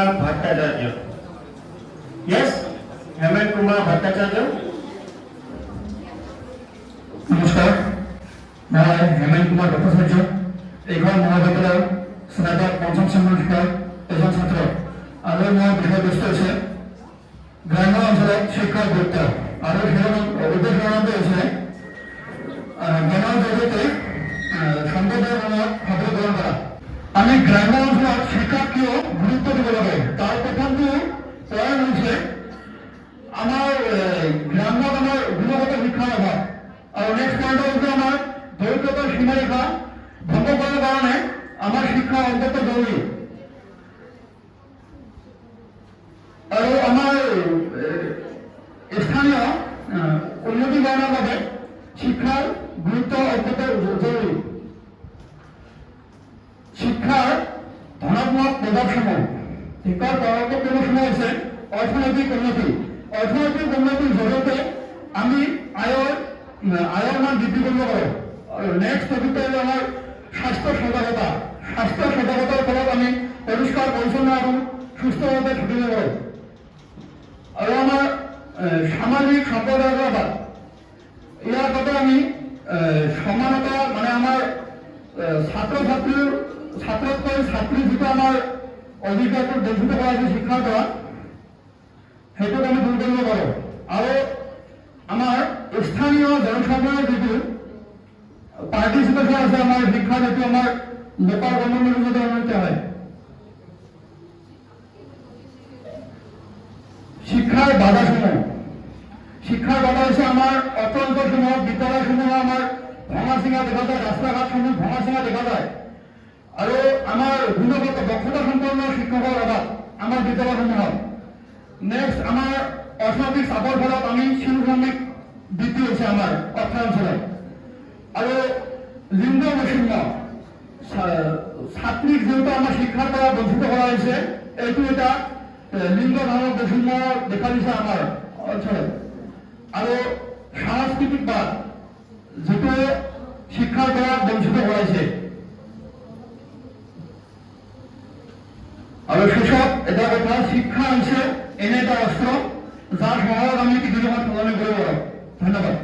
Bhattacharya. Yes, Hemant Kumar Bhattacharya. নমস্কাৰ, মই হেমেন কুমাৰ ভট্টাচাৰ্য। এইখন মহাবিদ্যালয়ৰ স্নাতক পঞ্চম ছেমিষ্টাৰৰ এজন ছাত্ৰ আৰু মই বিষয়বস্তু হৈছে গ্ৰাম্য অঞ্চলত শিক্ষাৰ গুৰুত্ব আৰু উদ্দেশ্যৰণটো হৈছে জ্ঞানৰ জৰিয়তে সম্প্ৰদায়ৰ মনত সবলীকৰণ কৰা। আমি গ্ৰাম্য অঞ্চলত শিক্ষাক কিয় গুৰুত্ব দিব লাগে তাৰ প্ৰথমটো প্ৰয়াস হৈছে আমাৰ গ্ৰাম্যত আমাৰ গুণগত শিক্ষাৰ অভাৱ আৰু নেক্সট পয়েন্ট হচ্ছে আমাৰ দৰিদ্ৰতাৰ সীমাৰেখা ভঙ্গ কৰাৰ কাৰণে আমাৰ শিক্ষা অত্যন্ত জৰুৰি আৰু আমার স্থানীয় উন্নতিকরণের বাবে শিক্ষার গুরুত্ব অত্যন্ত জরুরি। শিক্ষার ধনাত্মক প্রভাবসমূহ শিক্ষার ধনাত্মক প্রভাবসমূহ হচ্ছে অর্থনৈতিক উন্নতি। অর্থনৈতিক উন্নতির জৰিয়তে আমি আয়ৰ মান বৃদ্ধি কৰিব পাৰোঁ। নেক্সট টপিকটো হ'ল আমাৰ স্বাস্থ্য সজাগতা। স্বাস্থ্য সজাগতাৰ ফলত আমি পৰিষ্কাৰ পৰিচ্ছন্ন আৰু সুস্থভাৱে থাকিব পাৰোঁ। আৰু আমাৰ সামাজিক সম্প্ৰদায়বাদ ইয়াৰ বাবে আমি সমানতা মানে আমাৰ ছাত্ৰতকৈ ছাত্ৰীৰ যিটো আমাৰ অধিকাৰটো বঞ্চিত কৰা হৈছে শিক্ষাৰ দ্বাৰা সেইটোক আমি দূৰ কৰিব পাৰোঁ। আৰু আমার স্থানীয় জনসাধারণের যিটো পার্টিসিপেশন আছে আমার শিক্ষা যিটো আমার লোকাল গভর্নমেন্টের মধ্যে উন্নতি হয়। শিক্ষার বাধাসমূহ হচ্ছে আমার অঞ্চলসমূহ বিদ্যালয়সমূহ আমার ভঙা চিঙা দেখা যায়, রাস্তাঘাটসমূহ ভঙা চিঙা দেখা যায় আৰু আমাৰ গুণগত দক্ষতা সম্পন্ন শিক্ষকৰ অভাৱ আমাৰ বিদ্যালয়সমূহত। নেক্সট আমাৰ অৰ্থনৈতিক চাপৰ ফলত আমি শিশু শ্ৰমিক বৃদ্ধি হৈছে আমাৰ অৰ্থ অঞ্চলত। আৰু লিংগ বৈষম্য ছাত্ৰীক যিহেতু আমাৰ শিক্ষাৰ পৰা বঞ্চিত কৰা হৈছে এইটো এটা লিংগ ধৰণৰ বৈষম্য দেখা দিছে আমাৰ অঞ্চলত। আৰু সাংস্কৃতিকবাদ যিটো শিক্ষাৰ পৰা বঞ্চিত কৰাইছে। আৰু শেষত এটা কথা, শিক্ষা হৈছে এনে এটা অস্ত্ৰ যাৰ সহায়ত আমি পৃথিবীখন সলনি কৰিব পাৰোঁ। ধন্যবাদ।